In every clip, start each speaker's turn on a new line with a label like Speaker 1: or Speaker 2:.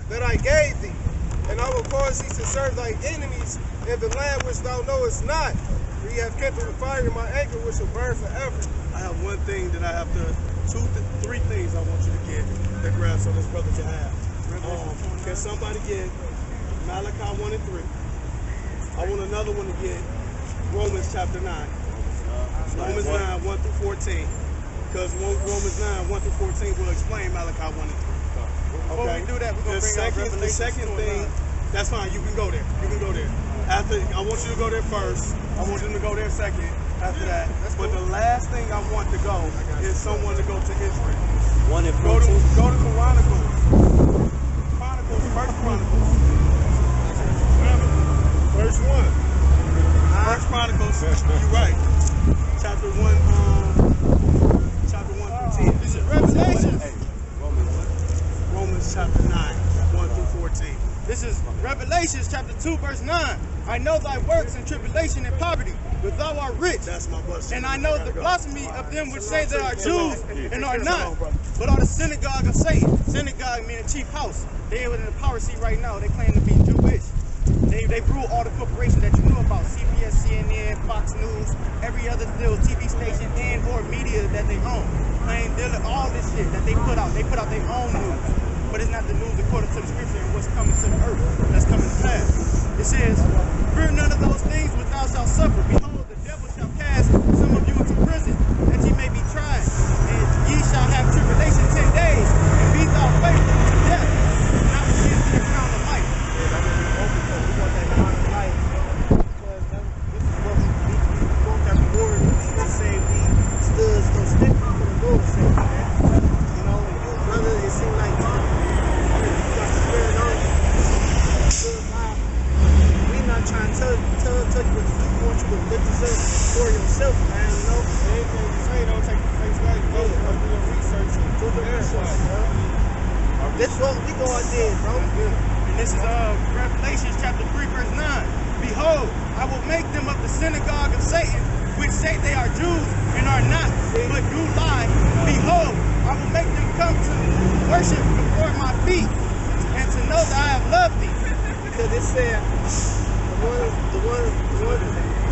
Speaker 1: that I gave thee. And I will cause thee to serve thy enemies in the land which thou knowest not. For ye have kindled the fire in my anger, which will burn forever.
Speaker 2: I have one thing that I have to, three things I want you to get that grab so this brother can have. Can somebody get Malachi 1 and 3? I want another one to get Romans chapter 9. Romans 9, 1 through 14. Because Romans 9, 1 through 14 will explain Malachi 1 and 3.
Speaker 3: Before we do that, we're going to bring out Revelation.
Speaker 2: The second thing, that's fine, you can go there. You can go there. After, I want you to go there first. I want you to go there second after that. But the last thing I want to go is someone to go to Israel.
Speaker 4: 1 and 14.
Speaker 2: Go to Chronicles. First Chronicles. Verse 1. First Chronicles, you're right. Chapter 1 through 10.
Speaker 3: This is Revelation.
Speaker 2: Romans chapter 9, 1 through 14.
Speaker 3: This is Revelation chapter 2, verse 9. I know thy works and tribulation and poverty, but thou art rich.
Speaker 2: That's my bus.
Speaker 3: And I know the blasphemy of them which say they are Jews and are not, but are the synagogue of Satan. Synagogue meaning chief house. They are in the power seat right now. They claim to be Jewish. They rule all the corporations that you know about: CBS, CNN, Fox News, every other little TV station and or media that they own. Plain dealer, all this shit that they put out. They put out their own news, but it's not the news according to the scripture and what's coming to the earth. That's coming to pass. It says, "Fear none of those things which thou shalt suffer. Behold, the devil shall cast some of you into prison, that ye may be tried, and ye shall have tribulation 10 days, and be thou faithful to death, not within the crown of life."
Speaker 1: For yourself, man, you know. Anything you say, don't take the face value. Go do your research and do the research, bro. That's what we going did, bro.
Speaker 3: And this is Revelation chapter 3, verse 9. Behold, I will make them of the synagogue of Satan, which say they are Jews and are not, but do lie. Behold, I will make them come to worship before my feet, and to know that I have loved thee.
Speaker 1: Because it said, the one,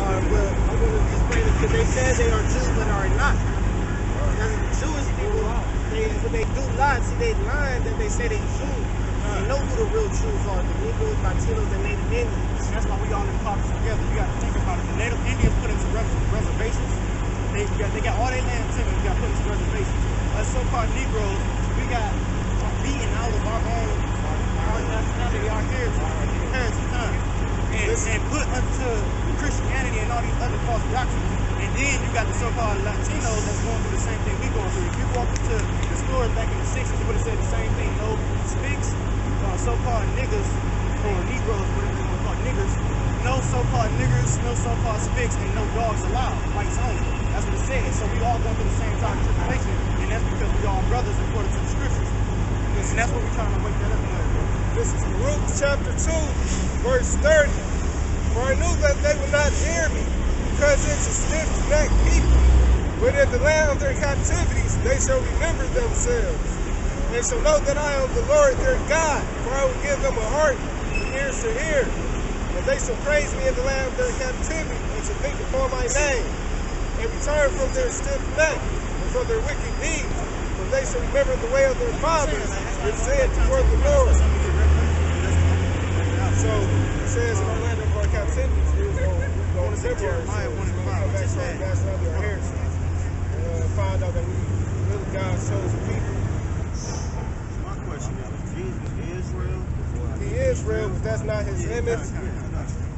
Speaker 1: I'm going to explain it, because they said they are Jews but are not. Now, the Jewish people, when they do lie, see, they lying that they say they Jews. They know who the real Jews are, the Negroes, Latinos, and Native Indians.
Speaker 3: That's why we all in pockets together. You got to think about it. The Native Indians put into reservations. They got all their land taken. We got put into reservations. Us so-called Negroes, we got beaten out of our nationality, our heritage time, and put into Christianity and all these other false doctrines. And then you got the so-called Latinos that's going through the same thing we going through. If you walk into the stores back in the 60s, you would have said the same thing. No spics, so-called niggas, or Negroes, whatever you want to call niggers. No so-called niggers, no so-called spics, and no dogs allowed. Whites only. That's what it said. So we all going through the same time of tribulation, and that's because we all brothers according to the scriptures. And that's what we're trying to wake that up in there, bro.
Speaker 1: This is Luke chapter 2, verse 30. For I knew that they would not hear me, because it's a stiff-necked people. But in the land of their captivities, they shall remember themselves. They shall know that I am the Lord their God, for I will give them a heart and ears to hear. And they shall praise me in the land of their captivity, and shall think upon my name, and return from their stiff neck and from their wicked deeds. For they shall remember the way of their fathers, and said toward the Lord. So it says in the land of our captivities, we was going to
Speaker 3: Jeremiah 1 and 5.
Speaker 1: that's under our heritage. And find out that we really God's chosen people.
Speaker 4: My question is Jesus Israel?
Speaker 1: He is real, but that's not his image,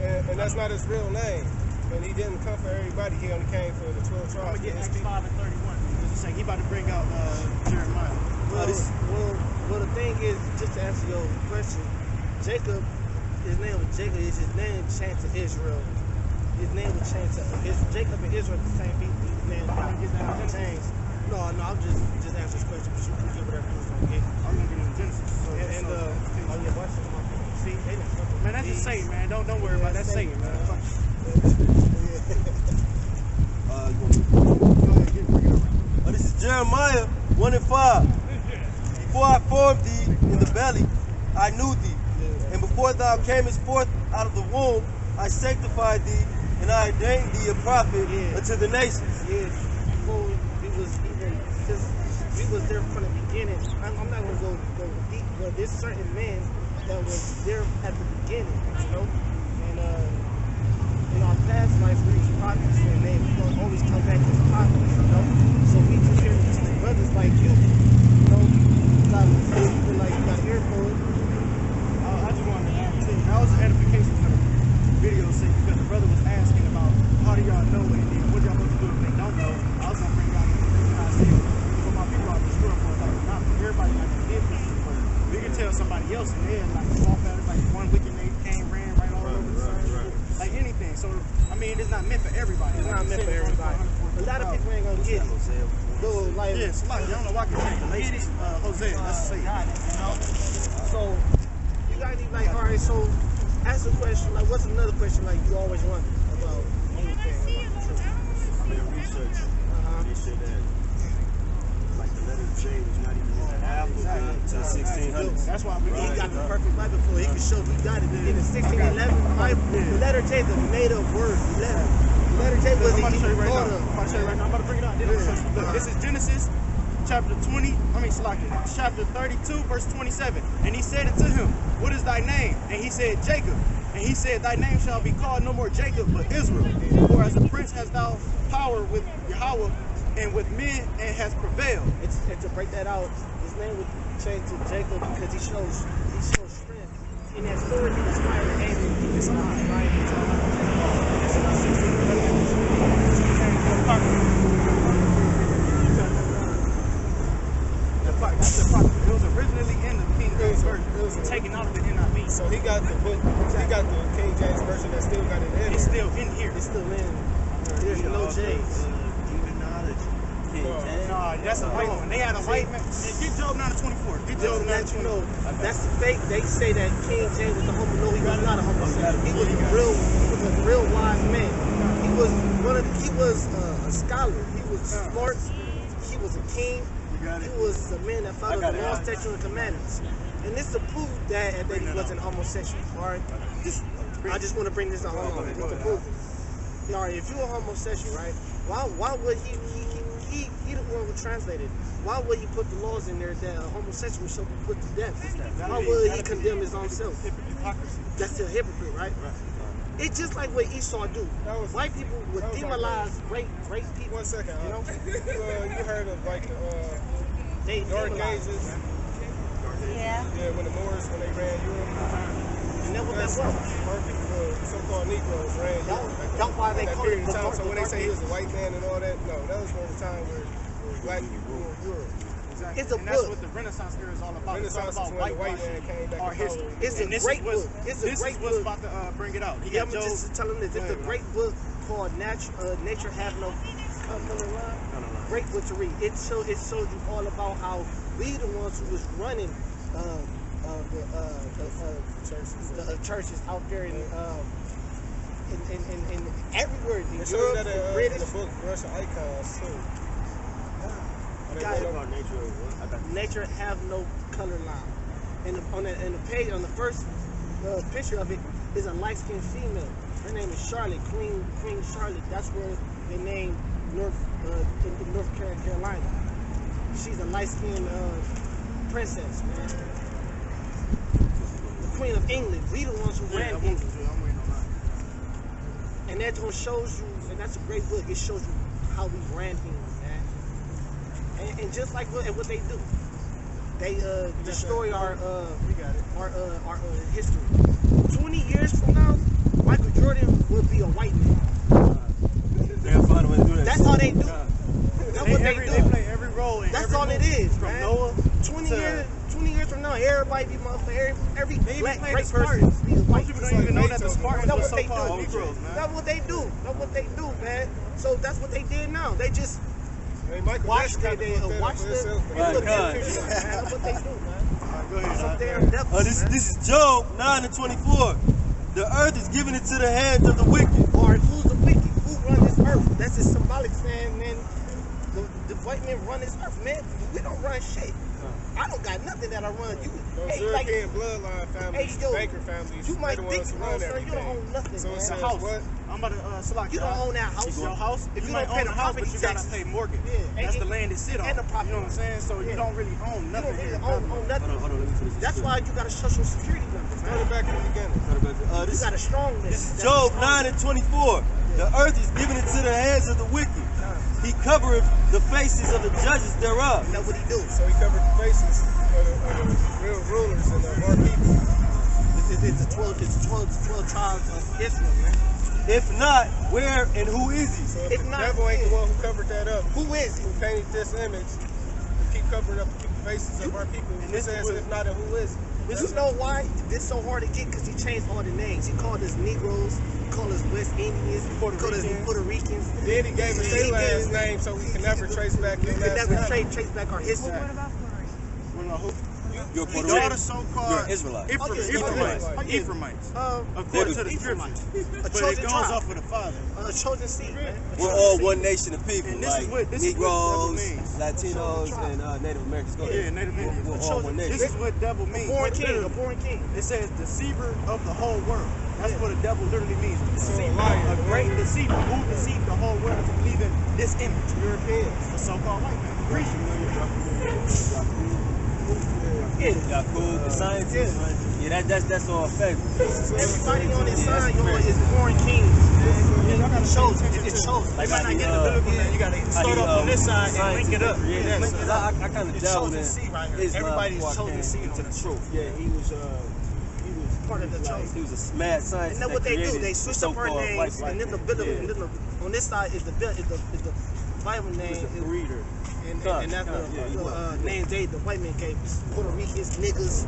Speaker 1: and that's not his real name. And he didn't come for everybody. He only came for the 12 tribes.
Speaker 3: I'm going to get Acts 5 and 31. Just saying, he about to bring out Jeremiah.
Speaker 5: Well, the thing is, just to answer your question, Jacob, his name was Jacob. His name changed to Israel. His name was changed to Jacob and Israel, the same people. His name was changed. No, I'm just answer this question. But you can get whatever you want to get.
Speaker 3: I'm going to get in Genesis.
Speaker 5: Watch this. See, they didn't.
Speaker 3: Man, that's just Satan, man. Don't worry about that. That's Satan, man.
Speaker 4: This is Jeremiah 1 and 5. Before I formed thee in the belly,
Speaker 6: I knew thee. And before thou camest forth out of the womb, I sanctified thee, and I ordained thee a prophet unto the nations.
Speaker 5: Yeah, before we was even, because we was there from the beginning. I'm not gonna go deep, but there's certain men that was there at the beginning, you know. And in our past life, we was prophets, and they will always come back as prophets, you know. So we just hear brothers like you know, got people like you got earphones.
Speaker 3: I just wanted to add too. That was an edification for the video sake because the brother was asking about how do y'all know and then what y'all supposed to do if they don't know. I was gonna bring y'all in and I said for my people out the store for like not everybody like to get this, but we can tell somebody else and they're like walk out like one wicked they came ran right all over the side, like anything. So I mean it's not meant for everybody.
Speaker 5: It's not meant for everybody. A lot of people ain't gonna get it. So like
Speaker 3: yes, like I don't know why I can say the lady Jose, let's say
Speaker 5: so you got any like alright, so ask a question, like what's another question like you always wonder about anything about the truth?
Speaker 4: I mean, research. They said that, like, the letter J was not even in the alphabet until 1600s.
Speaker 3: that's why we
Speaker 5: He got the perfect Bible for it. He can show he got it in the 1611 Bible. The letter J is a made up word. The letter J
Speaker 3: I'm
Speaker 5: wasn't
Speaker 3: about to show you
Speaker 5: even
Speaker 3: right now.
Speaker 5: thought
Speaker 3: I'm
Speaker 5: of.
Speaker 3: about to show you right now. I'm about to bring it out. Look, this is Genesis chapter 20, chapter 32, verse 27. And he said it to him, what is thy name? And he said, Jacob. And he said, thy name shall be called no more Jacob, but Israel. For as a prince hast thou power with Yahweh and with men and has prevailed.
Speaker 5: And to break that out, his name would change to Jacob because he shows strength. In that story, he was fighting David in his life, right? That's about 16.
Speaker 3: That's the prophet. It was originally in the King James Version. It was taken out of the NIV.
Speaker 1: So he got the book, he got the King James version that still got it in
Speaker 3: It's
Speaker 1: it.
Speaker 3: still in here.
Speaker 5: It's still in. There's no J's.
Speaker 4: Demonology. King James.
Speaker 3: Nah, that's a white one. They had a white man. Get Job 9:24. Get Job
Speaker 5: Just to let you
Speaker 3: 9:24.
Speaker 5: know, that's the fake. They say that King James was a homo. No, he was not a homosexual. He was a real wise man. He was a scholar. He was smart. He was a king. He was a man that followed the law, statutes, and commandments. And this to prove that he wasn't homosexual. All right. I just want to bring this up. Hold on. Just to prove it. All right. If you're a homosexual, right? Why would he the one who translated? Why would he put the laws in there that a homosexual should be put to death? Why would he condemn his own self?
Speaker 3: Hypocrisy.
Speaker 5: That's still hypocrite, right? It's just like what Esau do. White people would demonize rape people.
Speaker 1: 1 second,
Speaker 5: You know?
Speaker 1: you heard of like the
Speaker 5: They
Speaker 1: Dark
Speaker 5: demonize.
Speaker 1: Ages?
Speaker 7: Yeah.
Speaker 1: Yeah, when the Moors, when they ran Europe.
Speaker 5: And that's what that
Speaker 1: That's
Speaker 5: was.
Speaker 1: perfect. So-called Negroes ran Europe.
Speaker 5: That's why they
Speaker 1: that
Speaker 5: call
Speaker 1: period
Speaker 5: it
Speaker 1: of time.
Speaker 5: the
Speaker 1: So when they
Speaker 5: Dark
Speaker 1: say he was
Speaker 5: Ages.
Speaker 1: a white man and all that, no, that was during the time where black people ruled Europe.
Speaker 3: Exactly.
Speaker 5: It's a
Speaker 3: and that's
Speaker 5: book.
Speaker 3: what the Renaissance era is all about.
Speaker 1: Renaissance
Speaker 3: it's all
Speaker 1: is
Speaker 3: about
Speaker 1: when the white man
Speaker 3: whitewashing
Speaker 1: came back
Speaker 3: our
Speaker 1: to power.
Speaker 3: history.
Speaker 5: It's a
Speaker 3: And this
Speaker 5: great
Speaker 3: is what's,
Speaker 5: book. It's a
Speaker 3: this
Speaker 5: great
Speaker 3: is what's
Speaker 5: book.
Speaker 3: about to bring it out. He
Speaker 5: Yeah,
Speaker 3: got
Speaker 5: I'm
Speaker 3: Job.
Speaker 5: just telling this. It's a great book called Nature Have No Color Line. Great book to read. It shows you all about how we the ones who was running the churches out there in everywhere in
Speaker 1: They
Speaker 5: Europe,
Speaker 1: showed that in
Speaker 5: British.
Speaker 1: the book Russian Icons too.
Speaker 5: Got it.
Speaker 4: About nature of what? I got
Speaker 5: Nature have no color line. And on the page, on the first picture of it, is a light-skinned female. Her name is Charlotte, Queen Charlotte. That's where they named North Carolina. She's a light-skinned princess, man. The Queen of England. We the ones who ran
Speaker 3: I'm
Speaker 5: England.
Speaker 3: waiting on that.
Speaker 5: And that shows you, and that's a great book. It shows you how we ran England, man. And just like what they do, they destroy our history. 20 years from now, Michael Jordan will be a white man.
Speaker 4: They'll find a way to do that.
Speaker 5: That's how they do. That's what they
Speaker 3: They
Speaker 5: do.
Speaker 3: play every role in
Speaker 5: That's
Speaker 3: every
Speaker 5: all it
Speaker 3: movie,
Speaker 5: is,
Speaker 3: from
Speaker 5: man.
Speaker 3: Noah
Speaker 5: 20 years from now, everybody be motherfucker. Every
Speaker 3: They even
Speaker 5: black
Speaker 3: play
Speaker 5: great
Speaker 3: the
Speaker 5: person
Speaker 3: Spartans.
Speaker 5: be a white.
Speaker 3: Most people don't even know that the Spartans
Speaker 5: That's
Speaker 3: were
Speaker 5: what they
Speaker 3: so-called
Speaker 5: do.
Speaker 3: Negroes, man.
Speaker 5: That's what they do. That's what they do, man. So that's what they did now. They just
Speaker 1: Hey, Michael
Speaker 5: watch
Speaker 1: Jackson kinda fucked that up
Speaker 5: watch
Speaker 1: for
Speaker 5: the
Speaker 1: himself, man.
Speaker 4: My
Speaker 5: look at
Speaker 4: God.
Speaker 5: the picture, man. That's what they do, man.
Speaker 3: Go ahead.
Speaker 5: Some damn devils, man.
Speaker 6: This is Job 9:24. The earth is given into the hands of the wicked.
Speaker 5: Or who's the wicked? Who run this earth? That's a symbolic saying, man. The white men run this earth, man. We don't run shit. I don't got nothing that I run. You,
Speaker 1: Those
Speaker 5: hey, like,
Speaker 1: European bloodline families,
Speaker 5: hey, yo,
Speaker 1: banker families,
Speaker 5: you
Speaker 1: they
Speaker 5: might
Speaker 1: the
Speaker 5: think
Speaker 1: ones
Speaker 5: you
Speaker 1: who
Speaker 5: own,
Speaker 1: run
Speaker 5: son. You don't
Speaker 1: everything.
Speaker 5: own nothing,
Speaker 1: So it
Speaker 5: man.
Speaker 1: says
Speaker 3: house.
Speaker 1: what?
Speaker 3: I'm about to select
Speaker 5: You don't own that house.
Speaker 3: your house.
Speaker 5: If
Speaker 3: You
Speaker 5: you
Speaker 3: might
Speaker 5: don't pay
Speaker 3: own
Speaker 5: the
Speaker 3: the house, but
Speaker 5: property
Speaker 3: you gotta
Speaker 5: taxes.
Speaker 3: pay mortgage.
Speaker 5: Yeah,
Speaker 3: That's
Speaker 5: and-
Speaker 3: the land it sit on.
Speaker 5: and the property.
Speaker 3: You know what I'm saying? So
Speaker 5: Yeah.
Speaker 3: you don't really own
Speaker 5: You
Speaker 3: nothing
Speaker 5: don't really
Speaker 3: here.
Speaker 5: own nothing.
Speaker 4: Hold on, let me finish this.
Speaker 5: That's why you got a social security number,
Speaker 1: Start
Speaker 5: man.
Speaker 1: it back in the beginning.
Speaker 5: You
Speaker 6: This
Speaker 5: got a strong list.
Speaker 6: This is
Speaker 5: That's
Speaker 6: Job
Speaker 5: a strong
Speaker 6: 9 and 24. The earth is given into the hands of the wicked. He covereth the faces of the judges thereof.
Speaker 5: You know what he do?
Speaker 1: So he covered the faces of the real rulers and of our people.
Speaker 5: It's the 12 tribes of Israel, man.
Speaker 6: If not, where and who is he?
Speaker 1: So if
Speaker 5: If
Speaker 1: the
Speaker 5: not,
Speaker 1: devil ain't the one who covered that up,
Speaker 5: Who is he?
Speaker 1: who painted this image, to keep covering up the faces of our people,
Speaker 5: And
Speaker 1: it
Speaker 5: this
Speaker 1: says
Speaker 5: is
Speaker 1: if not, then who is he?
Speaker 5: You know why this so hard to get? Because he changed all the names. He called us Negroes, he called us West Indians, he called us Puerto Ricans.
Speaker 1: Then he gave us their last name so we can never trace back
Speaker 5: We
Speaker 1: their
Speaker 5: can
Speaker 1: last
Speaker 5: never
Speaker 1: name.
Speaker 5: trace back our history.
Speaker 7: What about Puerto Rico?
Speaker 4: You're a Puerto
Speaker 3: Y'all
Speaker 4: Rican.
Speaker 3: the so-called
Speaker 4: You're an Israelite.
Speaker 3: Ephraimites.
Speaker 1: Okay.
Speaker 3: Ephraimites.
Speaker 5: According
Speaker 3: to the
Speaker 5: Ephraimites.
Speaker 3: scriptures.
Speaker 5: A
Speaker 3: But it
Speaker 5: chosen
Speaker 3: goes
Speaker 5: tribe.
Speaker 3: off of the father.
Speaker 5: A chosen seed, man. A
Speaker 6: We're
Speaker 5: chosen
Speaker 6: all
Speaker 5: seed.
Speaker 6: one nation of people,
Speaker 3: And this is
Speaker 6: like
Speaker 3: what devil
Speaker 6: Negroes,
Speaker 3: means.
Speaker 6: Latinos, and Native Americans. Go ahead.
Speaker 3: Yeah, Native Indians.
Speaker 6: We're all one
Speaker 3: This
Speaker 6: nation.
Speaker 3: is what devil means.
Speaker 5: Born
Speaker 3: Like,
Speaker 5: king, a
Speaker 3: literally,
Speaker 5: born king.
Speaker 3: It says deceiver of the whole world. That's what the devil literally means. Deceiver.
Speaker 1: liar.
Speaker 3: A great deceiver. Who deceived the whole world to believe in this image?
Speaker 1: Europeans.
Speaker 3: The so-called white man.
Speaker 6: Yakub, the scientists. Yeah, that's all fake.
Speaker 5: Everybody on this sign, y'all, is born kings. It's chosen. It's chosen.
Speaker 6: Like
Speaker 5: You might
Speaker 6: how
Speaker 5: not
Speaker 6: he,
Speaker 5: get the biblical name. You got to start off on this side and link it up. Yeah, link it up.
Speaker 6: I kind of
Speaker 5: It's
Speaker 6: dabbled
Speaker 5: chosen
Speaker 6: in
Speaker 5: seed right here.
Speaker 6: Islam
Speaker 5: Everybody's
Speaker 6: before I
Speaker 5: chosen
Speaker 6: came
Speaker 5: seed
Speaker 6: into
Speaker 5: on
Speaker 6: the
Speaker 5: this.
Speaker 6: truth.
Speaker 2: Yeah, he was
Speaker 5: Part of the chosen.
Speaker 6: He was a mad scientist.
Speaker 5: And then what they do,
Speaker 6: created
Speaker 5: they
Speaker 6: the
Speaker 5: switch up our
Speaker 6: so-called
Speaker 5: names,
Speaker 6: white
Speaker 5: and then the
Speaker 6: man.
Speaker 5: biblical,
Speaker 6: Yeah.
Speaker 5: and then on this side is the Bible name,
Speaker 6: He was a breeder.
Speaker 5: and
Speaker 6: Con,
Speaker 5: that's
Speaker 6: con, yeah, he
Speaker 5: the names the white man gave us. Puerto Ricans, niggas,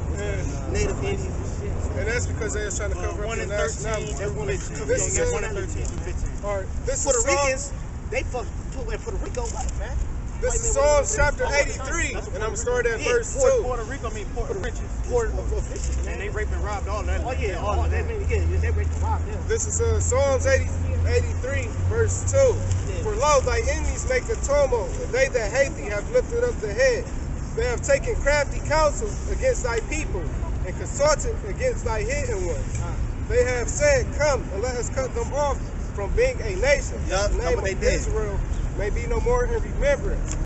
Speaker 5: Native Indians.
Speaker 1: And that's because they was trying to cover up
Speaker 3: 1
Speaker 1: their
Speaker 3: in 13.
Speaker 1: nationality.
Speaker 3: That's 1 in 13.
Speaker 1: This is
Speaker 3: 1 in 13 to 15.
Speaker 1: All right, this
Speaker 5: Puerto
Speaker 1: is Psalm-
Speaker 5: Ricans, they put Puerto Rico white, man.
Speaker 1: This is Psalms chapter 83, and I'm gonna start at verse 2.
Speaker 3: Puerto Rico mean Puerto Riches.
Speaker 5: Port of
Speaker 3: And they raped and robbed all that.
Speaker 5: Oh yeah,
Speaker 3: all of
Speaker 5: they
Speaker 3: that.
Speaker 5: they break the rock them.
Speaker 1: This is Psalms 83, verse 2. For lo, thy enemies make a tumult, and they that hate thee have lifted up the head. They have taken crafty counsel against thy people, and consulted against thy hidden ones. They have said, come, and let us cut them off from being a nation.
Speaker 5: Yup,
Speaker 1: The
Speaker 5: that's
Speaker 1: name
Speaker 5: what they
Speaker 1: of
Speaker 5: did.
Speaker 1: Israel may be no more in remembrance.